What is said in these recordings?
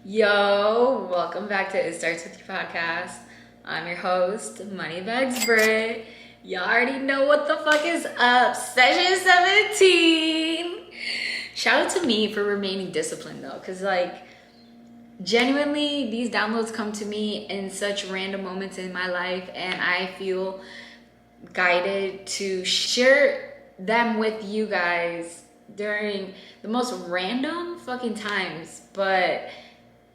Yo, welcome back to It Starts With You podcast. I'm your host, Moneybags Britt. Y'all already know what the fuck is up. Session 17. Shout out to me for remaining disciplined though, because genuinely these downloads come to me in such random moments in my life, and I feel guided to share them with you guys during the most random fucking times. But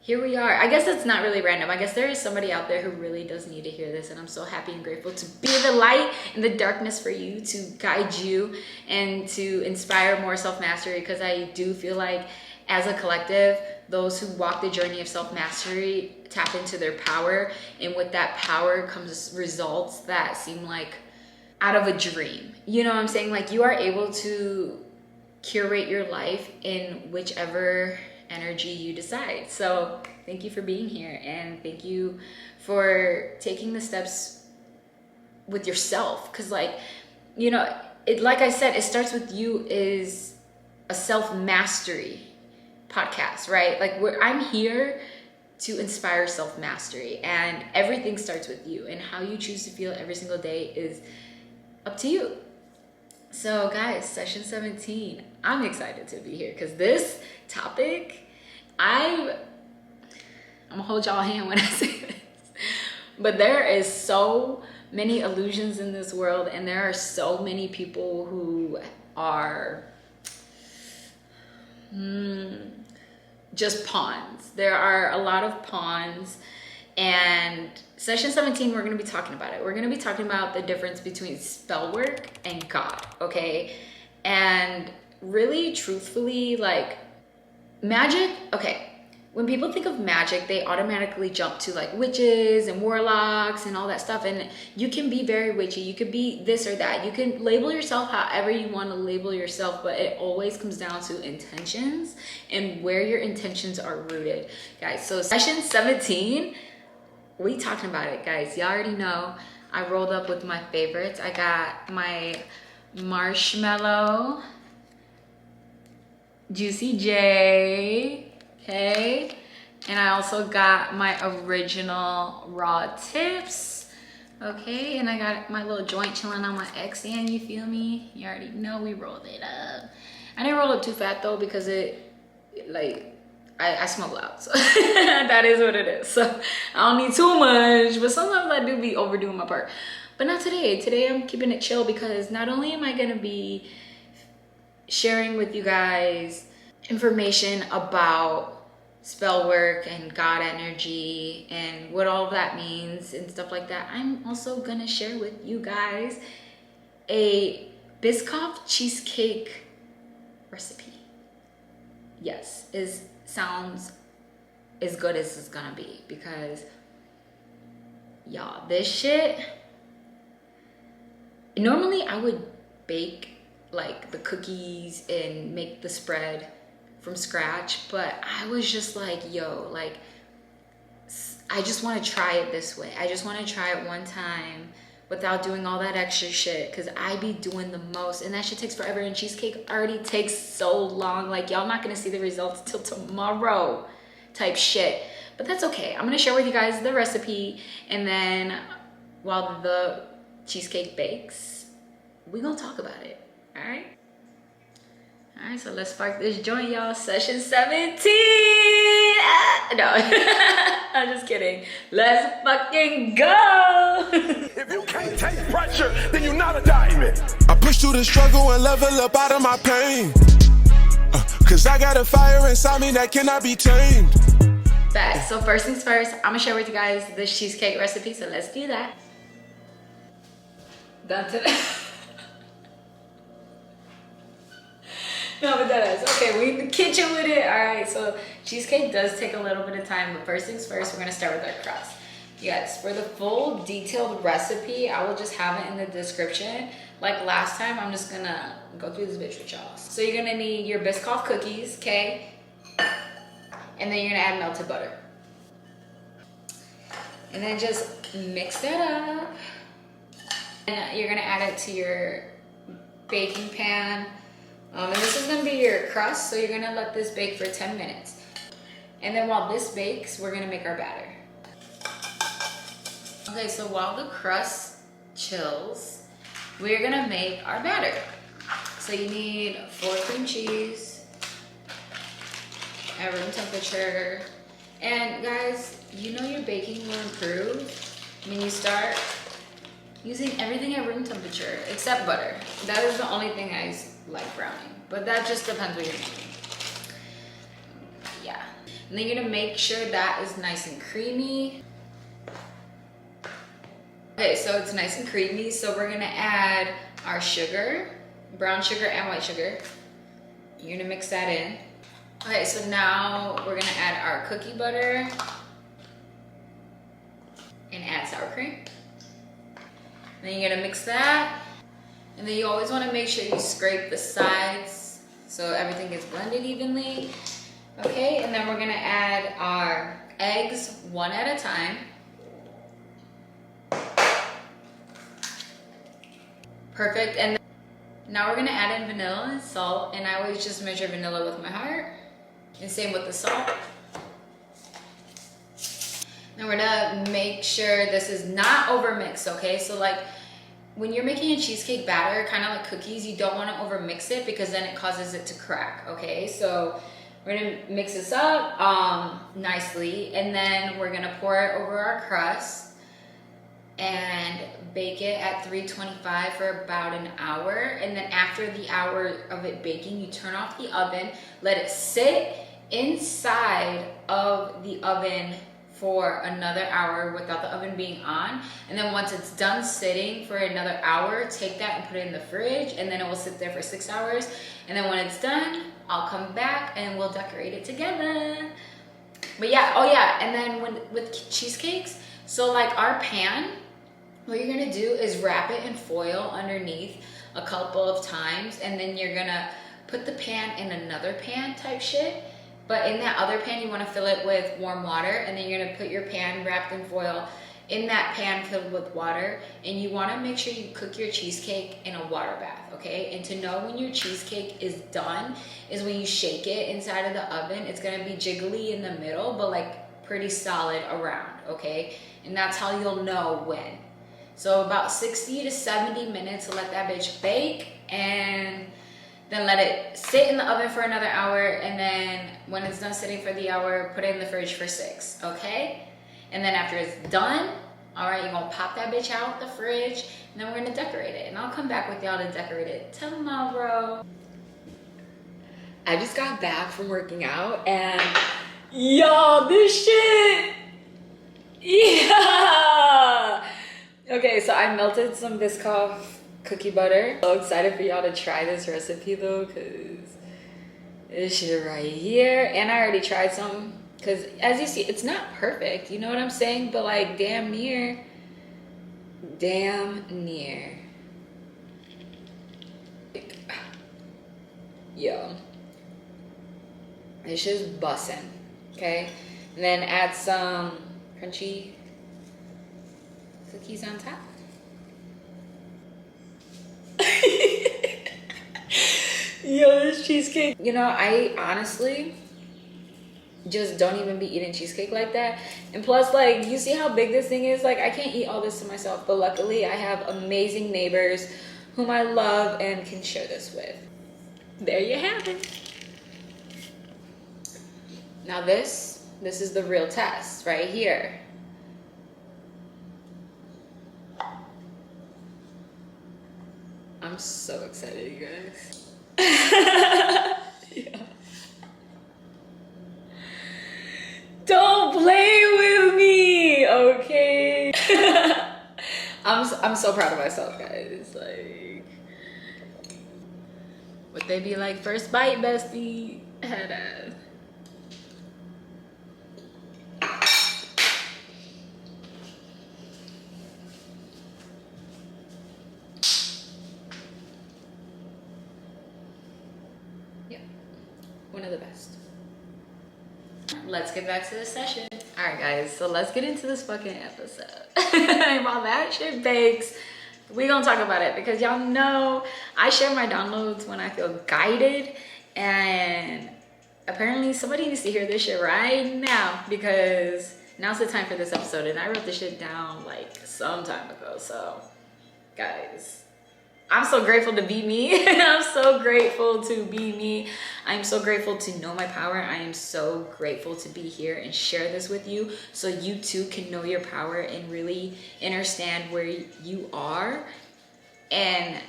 here we are. I guess it's not really random. I guess there is somebody out there who really does need to hear this, and I'm so happy and grateful to be the light in the darkness for you, to guide you and to inspire more self-mastery, because I do feel like as a collective, those who walk the journey of self-mastery tap into their power, and with that power comes results that seem like out of a dream. You know what I'm saying? Like, you are able to curate your life in whichever energy you decide. So thank you for being here, and thank you for taking the steps with yourself, because like I said, It Starts With You is a self-mastery podcast, right? Like, I'm here to inspire self-mastery, and everything starts with you, and how you choose to feel every single day is up to you. So guys, session 17, I'm excited to be here because this topic, I'm gonna hold y'all hand when I say this, but there is so many illusions in this world, and there are so many people who are just pawns. There are a lot of pawns, and session 17, we're going to be talking about it. We're going to be talking about the difference between spell work and God, okay? And really, truthfully, like, magic, okay, when people think of magic, they automatically jump to like witches and warlocks and all that stuff. And you can be very witchy. You could be this or that. You can label yourself however you want to label yourself, but it always comes down to intentions and where your intentions are rooted, guys. So session 17, we talking about it, guys. Y'all already know I rolled up with my favorites. I got my marshmallow Juicy J, okay? And I also got my original raw tips, okay? And I got my little joint chilling on my X-Stand, you feel me? You already know we rolled it up. I didn't roll up too fat though, because I smoke loud, so that is what it is. So I don't need too much, but sometimes I do be overdoing my part. But not today. Today I'm keeping it chill, because not only am I gonna be sharing with you guys information about spell work and God energy and what all of that means and stuff like that, I'm also gonna share with you guys a Biscoff cheesecake recipe. Yes, sounds as good as it's gonna be, because y'all, this shit, normally I would bake like the cookies and make the spread from scratch, but I was just like, yo, like, I just want to try it this way. I just want to try it one time without doing all that extra shit, because I be doing the most, and that shit takes forever, and cheesecake already takes so long. Like, y'all not gonna see the results till tomorrow type shit, but that's okay. I'm gonna share with you guys the recipe, and then while the cheesecake bakes, we gonna talk about it. All right, so let's spark this joint, y'all. Session 17. No, I'm just kidding. Let's fucking go. If you can't take pressure, then you're not a diamond. I push through the struggle and level up out of my pain. Cause I got a fire inside me that cannot be tamed. Bet. So first things first, I'm gonna share with you guys this cheesecake recipe. So let's do that. Done today. No, but that is okay. We in the kitchen with it. All right, so cheesecake does take a little bit of time, but first things first, we're gonna start with our crust. Yes, for the full detailed recipe, I will just have it in the description. Like last time, I'm just gonna go through this bitch with y'all. So you're gonna need your Biscoff cookies, okay? And then you're gonna add melted butter. And then just mix that up. And you're gonna add it to your baking pan. And this is gonna be your crust, so you're gonna let this bake for 10 minutes. And then while this bakes, we're gonna make our batter. Okay, so while the crust chills, we're gonna make our batter. So you need 4 cream cheese at room temperature. And guys, you know your baking will improve when you start using everything at room temperature except butter. That is the only thing I like browning, but that just depends what you're making. Yeah. And then you're gonna make sure that is nice and creamy. Okay, so it's nice and creamy, so we're gonna add our sugar, brown sugar and white sugar. You're gonna mix that in. Okay, so now we're gonna add our cookie butter and add sour cream. Then you're gonna mix that. And then you always wanna make sure you scrape the sides so everything gets blended evenly. Okay, and then we're gonna add our eggs one at a time. Perfect, and then now we're gonna add in vanilla and salt, and I always just measure vanilla with my heart, and same with the salt. And we're gonna make sure this is not overmixed, okay? So like when you're making a cheesecake batter, kind of like cookies, you don't wanna overmix it because then it causes it to crack, okay? So we're gonna mix this up nicely, and then we're gonna pour it over our crust and bake it at 325 for about an hour. And then after the hour of it baking, you turn off the oven, let it sit inside of the oven for another hour without the oven being on. And then once it's done sitting for another hour, take that and put it in the fridge, and then it will sit there for 6 hours. And then when it's done, I'll come back and we'll decorate it together. But yeah, oh yeah, and then with cheesecakes, so like our pan, what you're gonna do is wrap it in foil underneath a couple of times, and then you're gonna put the pan in another pan type shit. But in that other pan, you wanna fill it with warm water, and then you're gonna put your pan wrapped in foil in that pan filled with water. And you wanna make sure you cook your cheesecake in a water bath, okay? And to know when your cheesecake is done is when you shake it inside of the oven. It's gonna be jiggly in the middle, but like pretty solid around, okay? And that's how you'll know when. So about 60 to 70 minutes to let that bitch bake, and then let it sit in the oven for another hour, and then when it's done sitting for the hour, put it in the fridge for 6, okay? And then after it's done, all right, you're gonna pop that bitch out the fridge, and then we're gonna decorate it. And I'll come back with y'all to decorate it tomorrow. I just got back from working out, and y'all, this shit, yeah! Okay, so I melted some Biscoff cookie butter. So excited for y'all to try this recipe though, cause this shit right here. And I already tried some, cause as you see, it's not perfect, you know what I'm saying? But like damn near. Yo, it's just bussin', okay? And then add some crunchy cookies on top. Yo, this cheesecake. You know, I honestly just don't even be eating cheesecake like that. And plus, like, you see how big this thing is? Like, I can't eat all this to myself, but luckily I have amazing neighbors whom I love and can share this with. There you have it. Now this is the real test right here. I'm so excited, you guys. Yeah. Don't play with me, okay? I'm so proud of myself, guys. Like, would they be like, first bite, bestie? Head ass. One of the best. Let's get back to the session. All right, guys, so let's get into this fucking episode. While that shit bakes, we gonna talk about it because y'all know I share my downloads when I feel guided, and apparently somebody needs to hear this shit right now, because now's the time for this episode, and I wrote this shit down like some time ago. So guys, I'm so grateful to be me. I'm so grateful to be me. I'm so grateful to know my power. I am so grateful to be here and share this with you, so you too can know your power and really understand where you are and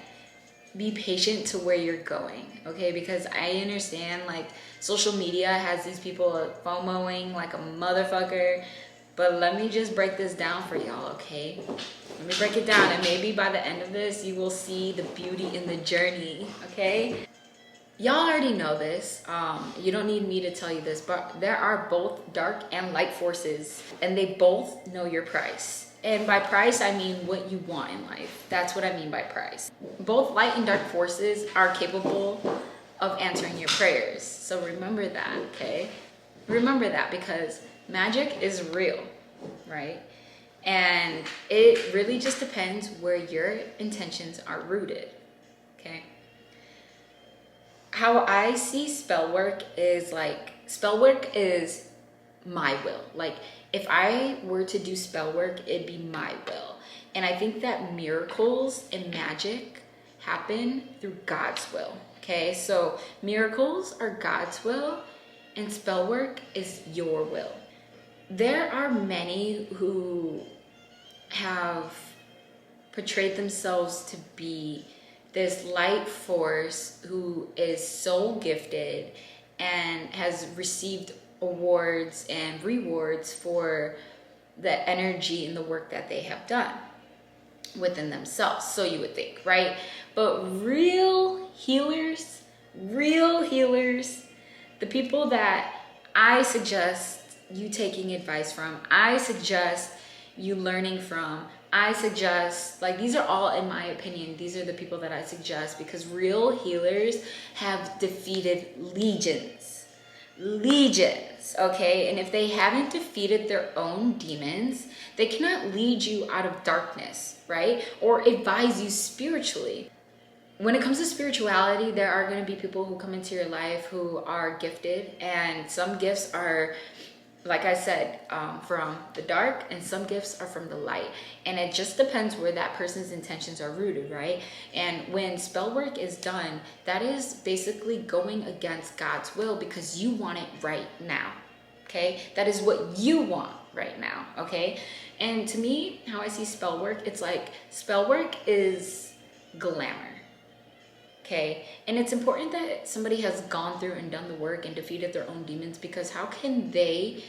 be patient to where you're going, okay? Because I understand, like, social media has these people FOMOing like a motherfucker, but let me just break this down for y'all, okay? Let me break it down, and maybe by the end of this, you will see the beauty in the journey, okay? Y'all already know this. You don't need me to tell you this, but there are both dark and light forces, and they both know your price. And by price, I mean what you want in life. That's what I mean by price. Both light and dark forces are capable of answering your prayers. So remember that, okay? Remember that, because magic is real, right? And it really just depends where your intentions are rooted, okay? How I see spell work is my will. Like, if I were to do spell work, it'd be my will. And I think that miracles and magic happen through God's will, okay? So miracles are God's will, and spell work is your will. There are many who have portrayed themselves to be this light force who is so gifted and has received awards and rewards for the energy and the work that they have done within themselves. So you would think, right? But real healers, the people that I suggest you taking advice from, I suggest you learning from, I suggest, like, these are all, in my opinion, these are the people that I suggest, because real healers have defeated legions, okay? And if they haven't defeated their own demons, they cannot lead you out of darkness, right? Or advise you spiritually. When it comes to spirituality, there are going to be people who come into your life who are gifted, and some gifts are, like I said, from the dark, and some gifts are from the light. And it just depends where that person's intentions are rooted, right? And when spell work is done, that is basically going against God's will, because you want it right now, okay? That is what you want right now, okay? And to me, how I see spell work, it's like spell work is glamour. Okay, and it's important that somebody has gone through and done the work and defeated their own demons, because how can they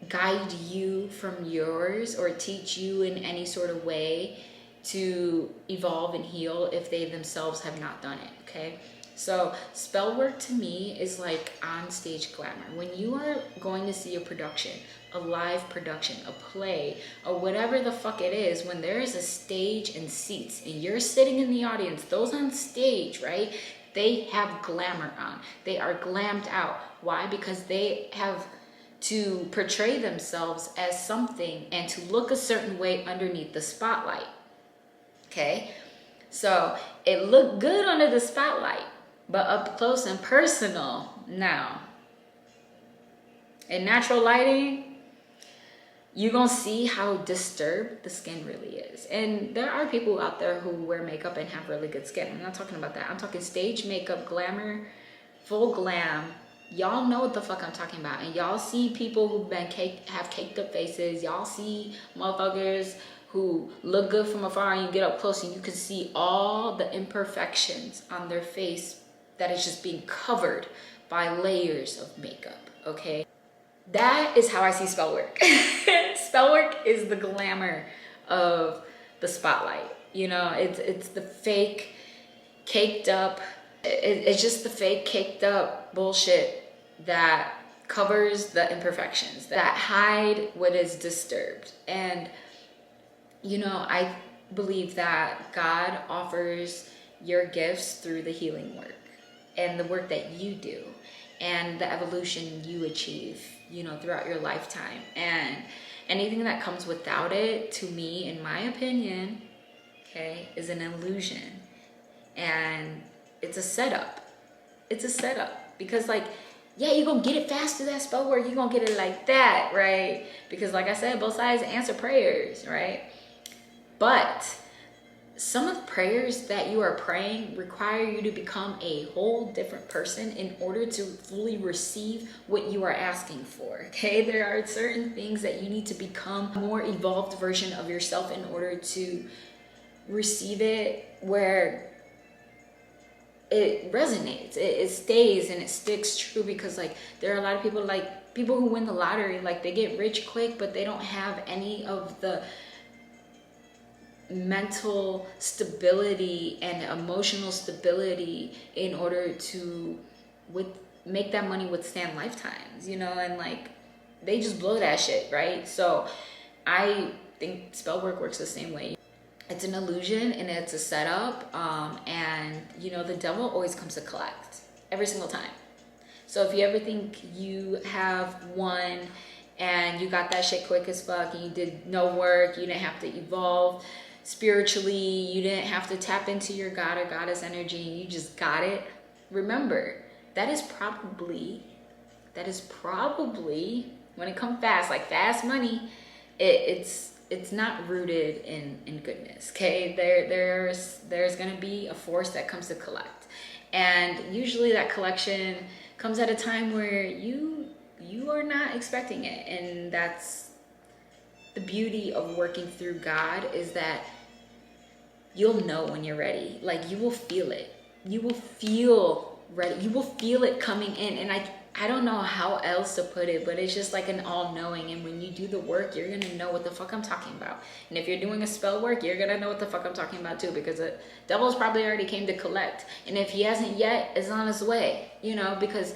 guide you from yours or teach you in any sort of way to evolve and heal if they themselves have not done it, okay? So spell work to me is like on stage glamour. When you are going to see a production, a live production, a play, or whatever the fuck it is, when there is a stage and seats and you're sitting in the audience, those on stage, right? They have glamour on. They are glammed out. Why? Because they have to portray themselves as something and to look a certain way underneath the spotlight, okay? So it looked good under the spotlight, but up close and personal, now, in natural lighting, you're gonna see how disturbed the skin really is. And there are people out there who wear makeup and have really good skin. I'm not talking about that. I'm talking stage makeup, glamour, full glam. Y'all know what the fuck I'm talking about. And y'all see people who've been have caked up faces. Y'all see motherfuckers who look good from afar, and you get up close and you can see all the imperfections on their face that is just being covered by layers of makeup, okay? That is how I see spell work. Spell work is the glamour of the spotlight. You know, it's the fake, caked up, it's just the fake, caked up bullshit that covers the imperfections, that hide what is disturbed. And, you know, I believe that God offers your gifts through the healing work and the work that you do and the evolution you achieve, you know, throughout your lifetime. And anything that comes without it, to me, in my opinion, okay, is an illusion. And it's a setup. It's a setup, because, like, yeah, you're gonna get it fast through that spell work. You're gonna get it like that, right? Because like I said, both sides answer prayers, right? But some of the prayers that you are praying require you to become a whole different person in order to fully receive what you are asking for, okay? There are certain things that you need to become a more evolved version of yourself in order to receive it, where it resonates, it stays and it sticks true. Because like there are a lot of people, like people who win the lottery, like they get rich quick, but they don't have any of the mental stability and emotional stability in order to make that money withstand lifetimes, you know, and like they just blow that shit, right? So I think spell work works the same way. It's an illusion and it's a setup, and you know, the devil always comes to collect every single time. So if you ever think you have won and you got that shit quick as fuck and you did no work, you didn't have to evolve spiritually, you didn't have to tap into your god or goddess energy, you just got it, remember, that is probably when it comes fast, like fast money, it's not rooted in goodness, okay? There's gonna be a force that comes to collect, and usually that collection comes at a time where you are not expecting it. And that's the beauty of working through God, is that you'll know when you're ready. Like you will feel it, you will feel ready, you will feel it coming in. And I don't know how else to put it, but it's just like an all-knowing. And when you do the work, you're gonna know what the fuck I'm talking about. And if you're doing a spell work, you're gonna know what the fuck I'm talking about too, because the devil's probably already came to collect. And if he hasn't yet, it's on his way, you know, because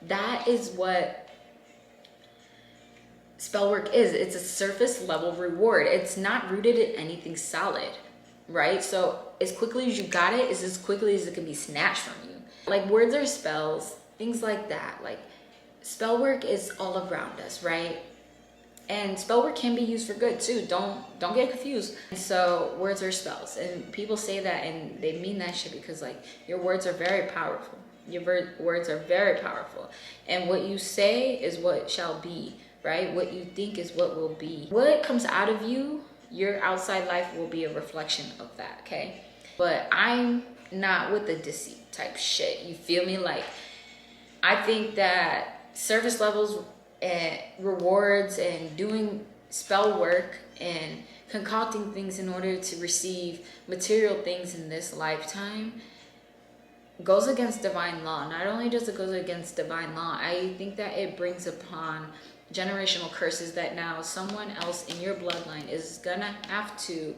that is what spell work is. It's a surface level reward. It's not rooted in anything solid, right? So as quickly as you got it is as quickly as it can be snatched from you. Like words are spells, things like that. Like spell work is all around us, right? And spell work can be used for good too. Don't get confused. So words are spells, and people say that and they mean that shit, because like your words are very powerful. Your words are very powerful, and what you say is what shall be, right? What you think is what will be. What comes out of you, your outside life will be a reflection of that, okay? But I'm not with the deceit type shit, you feel me? Like I think that surface levels and rewards and doing spell work and concocting things in order to receive material things in this lifetime goes against divine law. Not only does it go against divine law, I think that it brings upon generational curses that now someone else in your bloodline is gonna have to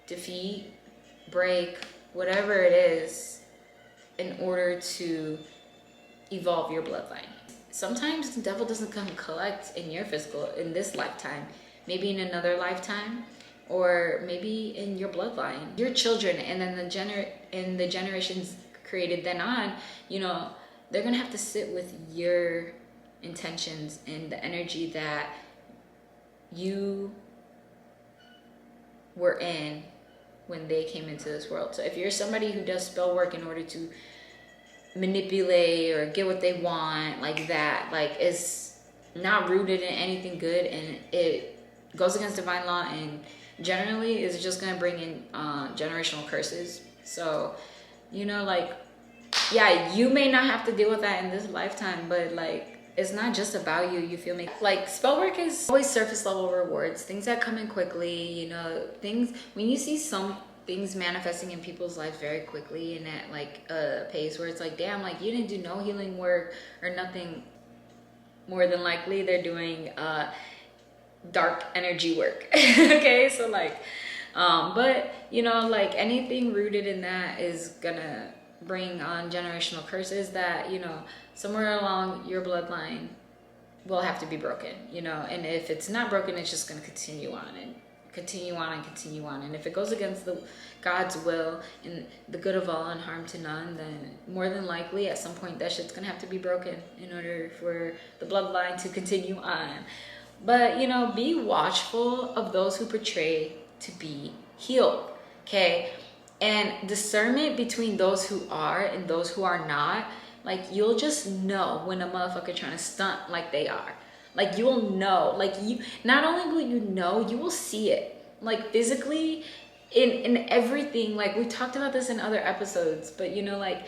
defeat, break, whatever it is, in order to evolve your bloodline. Sometimes the devil doesn't come collect in your physical, in this lifetime, maybe in another lifetime, or maybe in your bloodline, your children, and then the generations created then on, you know, they're gonna have to sit with your intentions and the energy that you were in when they came into this world. So if you're somebody who does spell work in order to manipulate or get what they want, like that, like it's not rooted in anything good, and it goes against divine law, and generally is just going to bring in generational curses. So, you know, like, yeah, you may not have to deal with that in this lifetime, but like it's not just about you, you feel me? Like spell work is always surface level rewards, things that come in quickly, you know, things when you see some things manifesting in people's lives very quickly and at like a pace where it's like, damn, like you didn't do no healing work or nothing, more than likely they're doing dark energy work. Okay, so like but you know, like anything rooted in that is gonna bring on generational curses that, you know, somewhere along your bloodline will have to be broken, you know. And if it's not broken, it's just going to continue on and continue on and continue on. And if it goes against the God's will and the good of all and harm to none, then more than likely at some point that shit's going to have to be broken in order for the bloodline to continue on. But, you know, be watchful of those who portray to be healed, okay? And discernment between those who are and those who are not, Like, you'll just know when a motherfucker trying to stunt like they are. Like, you'll know. Like, you, not only will you know, you will see it. Like, physically, in everything. Like, we talked about this in other episodes, but you know, like,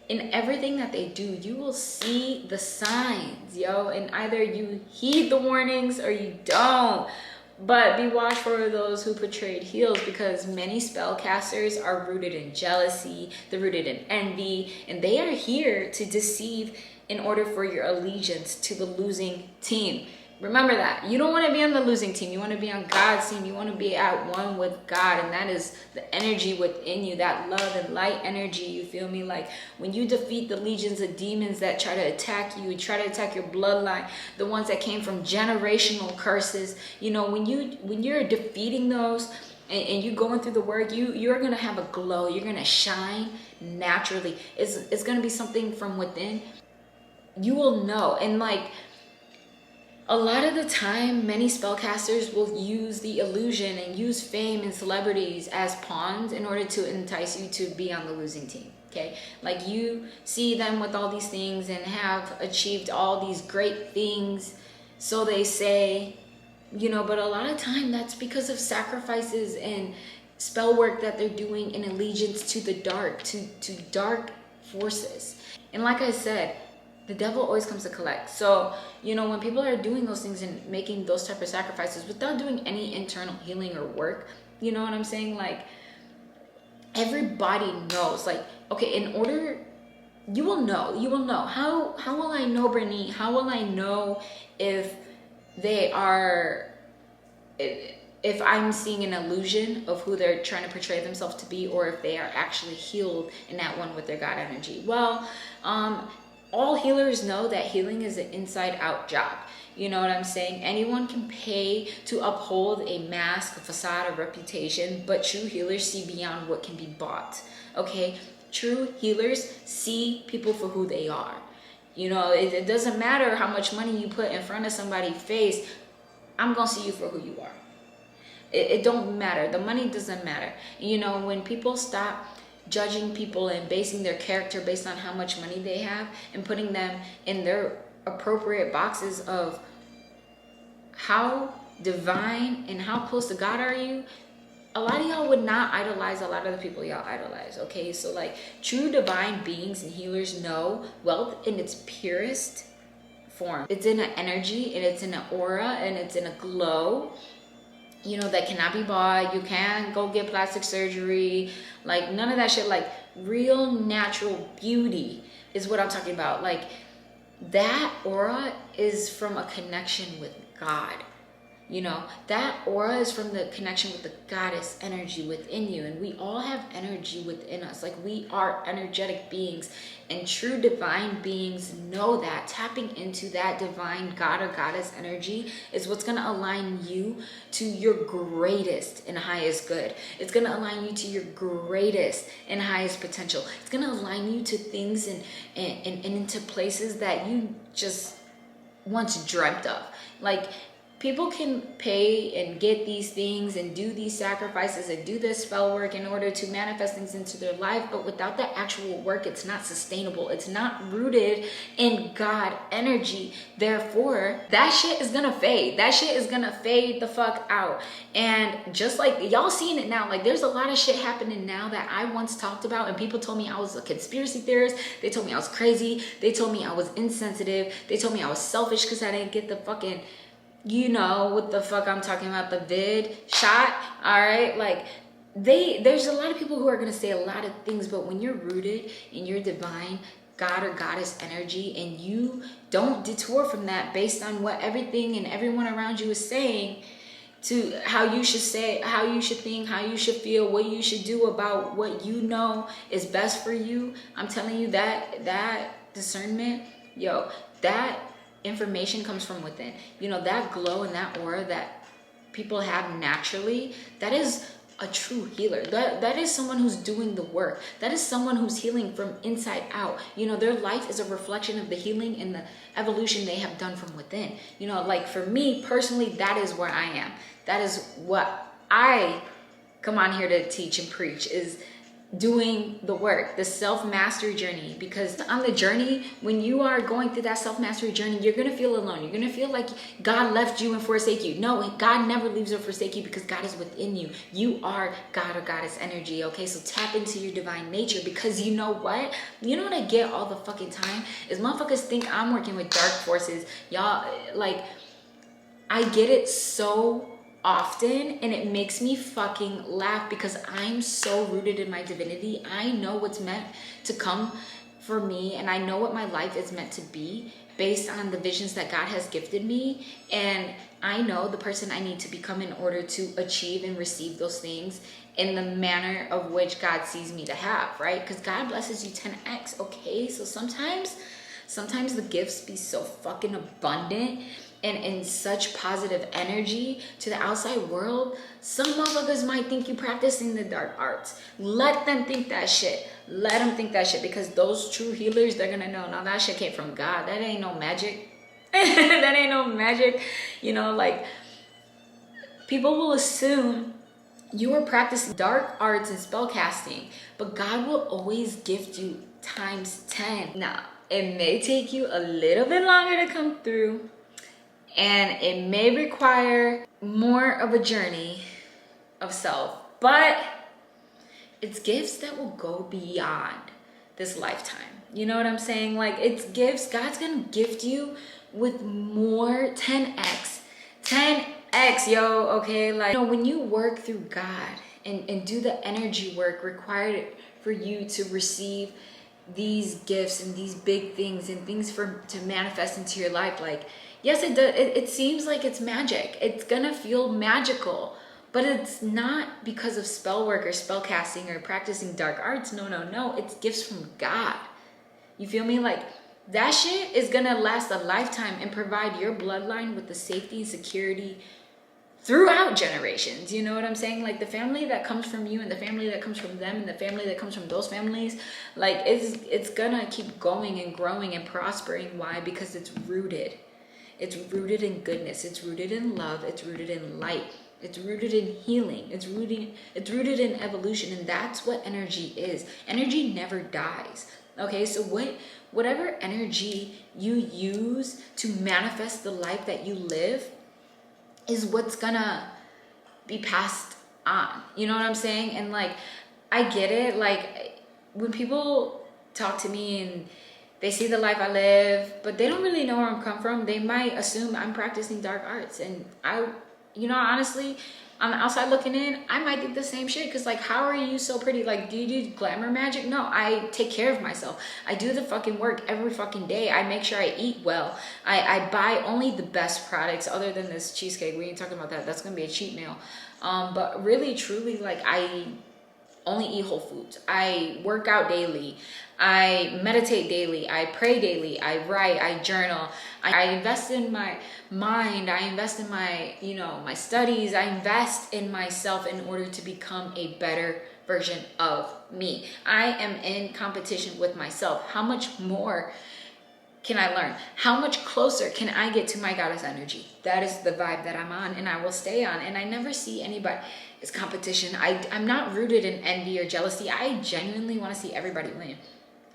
in everything that they do, you will see the signs, yo. And either you heed the warnings or you don't. But be watchful of those who portrayed heels, because many spellcasters are rooted in jealousy, they're rooted in envy, and they are here to deceive in order for your allegiance to the losing team. Remember that. You don't want to be on the losing team. You want to be on God's team. You want to be at one with God. And that is the energy within you, that love and light energy. You feel me? Like, when you defeat the legions of demons that try to attack you, try to attack your bloodline, the ones that came from generational curses, you know, when you're defeating those and you going through the work, you're going to have a glow. You're going to shine naturally. It's going to be something from within. You will know. And like, a lot of the time, many spellcasters will use the illusion and use fame and celebrities as pawns in order to entice you to be on the losing team, okay? Like, you see them with all these things and have achieved all these great things, so they say, you know, but a lot of time that's because of sacrifices and spell work that they're doing in allegiance to the dark, to dark forces. And like I said, the devil always comes to collect. So, you know, when people are doing those things and making those type of sacrifices without doing any internal healing or work, you know what I'm saying? Like, everybody knows. Like, okay, in order, you will know. How will I know, Brittany? How will I know if they are, if I'm seeing an illusion of who they're trying to portray themselves to be, or if they are actually healed and at one with their God energy? Well, all healers know that healing is an inside out job. You know what I'm saying? Anyone can pay to uphold a mask, a facade, a reputation, but true healers see beyond what can be bought. Okay? True healers see people for who they are. You know, it doesn't matter how much money you put in front of somebody's face. I'm gonna see you for who you are. It don't matter. The money doesn't matter. You know, when people stop judging people and basing their character based on how much money they have and putting them in their appropriate boxes of how divine and how close to God are you, a lot of y'all would not idolize a lot of the people y'all idolize, okay? So like, true divine beings and healers know wealth in its purest form. It's in an energy, and it's in an aura, and it's in a glow, you know, that cannot be bought. You can't go get plastic surgery, like none of that shit. Like, real natural beauty is what I'm talking about. Like, that aura is from a connection with God. You know, that aura is from the connection with the goddess energy within you. And we all have energy within us. Like, we are energetic beings, and true divine beings know that. Tapping into that divine God or goddess energy is what's going to align you to your greatest and highest good. It's going to align you to your greatest and highest potential. It's going to align you to things and into places that you just once dreamt of. Like, people can pay and get these things and do these sacrifices and do this spell work in order to manifest things into their life, but without the actual work, it's not sustainable. It's not rooted in God energy. Therefore, that shit is gonna fade. That shit is gonna fade the fuck out. And just like y'all seeing it now, like, there's a lot of shit happening now that I once talked about, and people told me I was a conspiracy theorist. They told me I was crazy. They told me I was insensitive. They told me I was selfish because I didn't get the fucking, you know what the fuck I'm talking about, the vid shot. All right, like, there's a lot of people who are gonna say a lot of things, but when you're rooted in your divine God or goddess energy, and you don't detour from that based on what everything and everyone around you is saying, to how you should say, how you should think, how you should feel, what you should do about what you know is best for you, I'm telling you that discernment, yo, that information comes from within. You know, that glow and that aura that people have naturally, that is a true healer. That is someone who's doing the work. That is someone who's healing from inside out. You know, their life is a reflection of the healing and the evolution they have done from within. You know, like, for me personally, that is where I am. That is what I come on here to teach and preach, is doing the work, the self-mastery journey. Because on the journey, when you are going through that self-mastery journey, you're gonna feel alone. You're gonna feel like God left you and forsake you. No, God never leaves or forsake you, because God is within you. You are God or goddess energy, okay? So tap into your divine nature, because you know what? You know what I get all the fucking time? Is motherfuckers think I'm working with dark forces. Y'all, like, I get it so often, and it makes me fucking laugh, because I'm so rooted in my divinity. I know what's meant to come for me, and I know what my life is meant to be based on the visions that God has gifted me, and I know the person I need to become in order to achieve and receive those things in the manner of which God sees me to have, right? Because God blesses you 10x, okay? So sometimes the gifts be so fucking abundant and in such positive energy to the outside world, some motherfuckers might think you practicing the dark arts. Let them think that shit. Let them think that shit, because those true healers, they're gonna know, now that shit came from God. That ain't no magic. That ain't no magic. You know, like, people will assume you are practicing dark arts and spell casting, but God will always gift you times 10. Now, it may take you a little bit longer to come through, and it may require more of a journey of self, but it's gifts that will go beyond this lifetime. You know what I'm saying? Like, it's gifts. God's gonna gift you with more 10x, yo, okay? Like, you know, when you work through God and do the energy work required for you to receive these gifts and these big things and things to manifest into your life, like, yes, it does. It seems like it's magic. It's gonna feel magical, but it's not because of spell work or spell casting or practicing dark arts. No. It's gifts from God. You feel me? Like, that shit is gonna last a lifetime and provide your bloodline with the safety and security throughout generations. You know what I'm saying? Like, the family that comes from you and the family that comes from them and the family that comes from those families, like, it's gonna keep going and growing and prospering. Why? Because it's rooted. It's rooted in goodness. It's rooted in love. It's rooted in light. It's rooted in healing. It's rooted in evolution. And that's what energy is. Energy never dies. Okay, so whatever energy you use to manifest the life that you live is what's gonna be passed on. You know what I'm saying? And like, I get it. Like, when people talk to me and they see the life I live, but they don't really know where I'm come from, they might assume I'm practicing dark arts. And you know, honestly, on the outside looking in, I might think the same shit. Cause like, how are you so pretty? Like, do you do glamour magic? No, I take care of myself. I do the fucking work every fucking day. I make sure I eat well. I buy only the best products, other than this cheesecake. We ain't talking about that. That's gonna be a cheat meal. But really, truly, like, I only eat whole foods. I work out daily. I meditate daily. I pray daily. I write. I journal. I invest in my mind. I invest in my, you know, my studies. I invest in myself in order to become a better version of me. I am in competition with myself. How much more can I learn? How much closer can I get to my goddess energy? That is the vibe that I'm on, and I will stay on. And I never see anybody as competition. I'm not rooted in envy or jealousy. I genuinely want to see everybody win.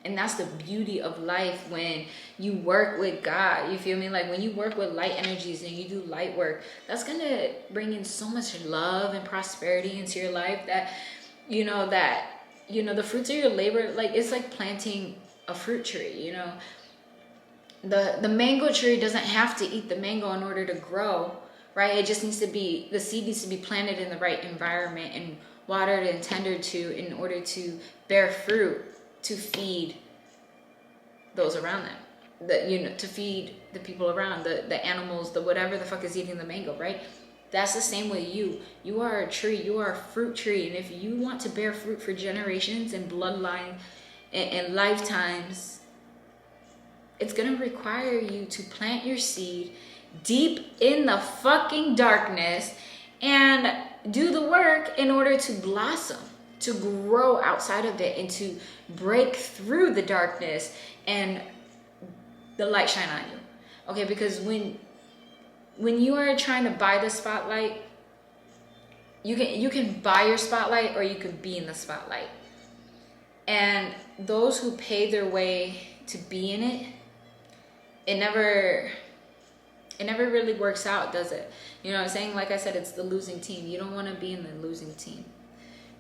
And that's the beauty of life when you work with God. You feel me? Like, when you work with light energies and you do light work, that's going to bring in so much love and prosperity into your life that the fruits of your labor, like, it's like planting a fruit tree, you know. The mango tree doesn't have to eat the mango in order to grow, right? It just needs to be, the seed needs to be planted in the right environment and watered and tended to in order to bear fruit, to feed those around them, to feed the people around, the animals, the whatever the fuck is eating the mango, right? That's the same with you. You are a tree. You are a fruit tree. And if you want to bear fruit for generations and bloodline and lifetimes, it's going to require you to plant your seed deep in the fucking darkness and do the work in order to blossom, to grow outside of it, and to break through the darkness and the light shine on you. Okay, because when you are trying to buy the spotlight, you can buy your spotlight, or you can be in the spotlight. And those who pay their way to be in it, it never really works out, does it? You know what I'm saying? Like I said, it's the losing team. You don't want to be in the losing team.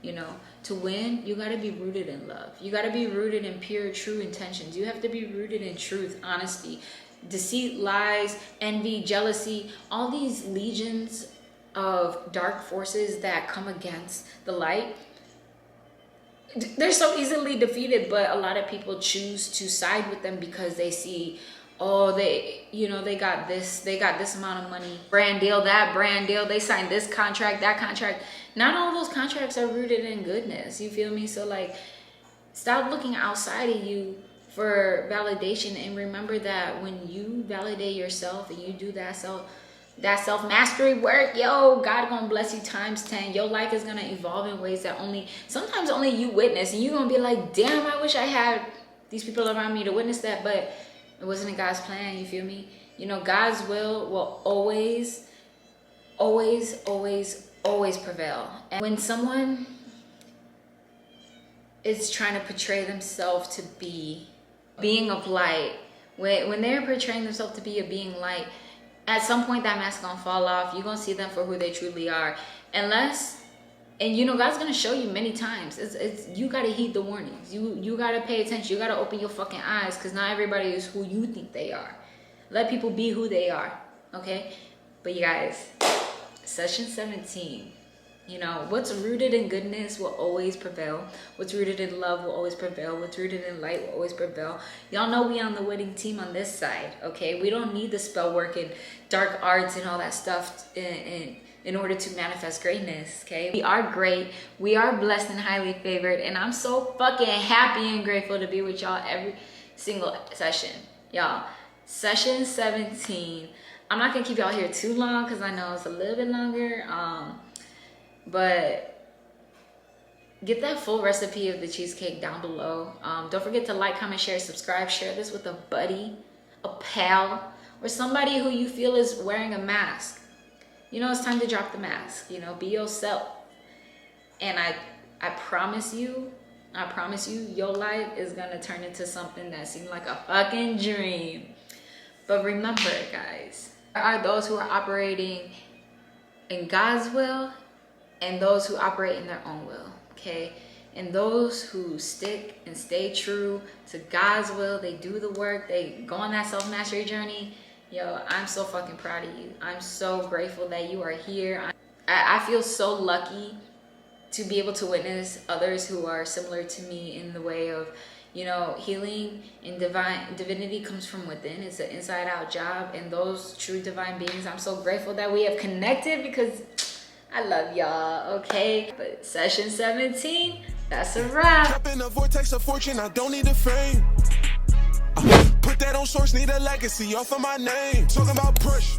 You know, to win, you got to be rooted in love. You got to be rooted in pure, true intentions. You have to be rooted in truth, honesty, deceit, lies, envy, jealousy, all these legions of dark forces that come against the light. They're so easily defeated, but a lot of people choose to side with them because they see, oh, they got this amount of money, brand deal, that brand deal, they signed this contract, that contract. Not all those contracts are rooted in goodness, you feel me? So like, stop looking outside of you for validation, and remember that when you validate yourself and you do that self-mastery work, yo, God gonna bless you times 10. Your life is gonna evolve in ways that sometimes only you witness, and you're gonna be like, damn, I wish I had these people around me to witness that, but it wasn't in God's plan, you feel me? You know, God's will always prevail. And when someone is trying to portray themselves to be a being of light, when they're portraying themselves to be a being light, at some point that mask gonna fall off. You're gonna see them for who they truly are. And you know, God's gonna show you many times. You gotta heed the warnings. You gotta pay attention. You gotta open your fucking eyes, because not everybody is who you think they are. Let people be who they are, okay? But you guys, session 17. You know, what's rooted in goodness will always prevail. What's rooted in love will always prevail. What's rooted in light will always prevail. Y'all know we on the winning team on this side, okay? We don't need the spell work and dark arts and all that stuff in order to manifest greatness, okay? We are great. We are blessed and highly favored. And I'm so fucking happy and grateful to be with y'all every single session. Y'all, session 17. I'm not going to keep y'all here too long because I know it's a little bit longer. But get that full recipe of the cheesecake down below. Don't forget to like, comment, share, subscribe. Share this with a buddy, a pal, or somebody who you feel is wearing a mask. You know, it's time to drop the mask. You know, be yourself. And I promise you, your life is going to turn into something that seemed like a fucking dream. But remember, guys, there are those who are operating in God's will and those who operate in their own will, okay? And those who stick and stay true to God's will, they do the work, they go on that self-mastery journey. Yo, I'm so fucking proud of you. I'm so grateful that you are here. I feel so lucky to be able to witness others who are similar to me in the way of, you know, healing and divinity comes from within. It's an inside out job, and those true divine beings, I'm so grateful that we have connected, because I love y'all, okay? But session 17, that's a wrap. Trap in the vortex of fortune, I don't need a fame. Put that on source, need a legacy off of my name. Talking about push.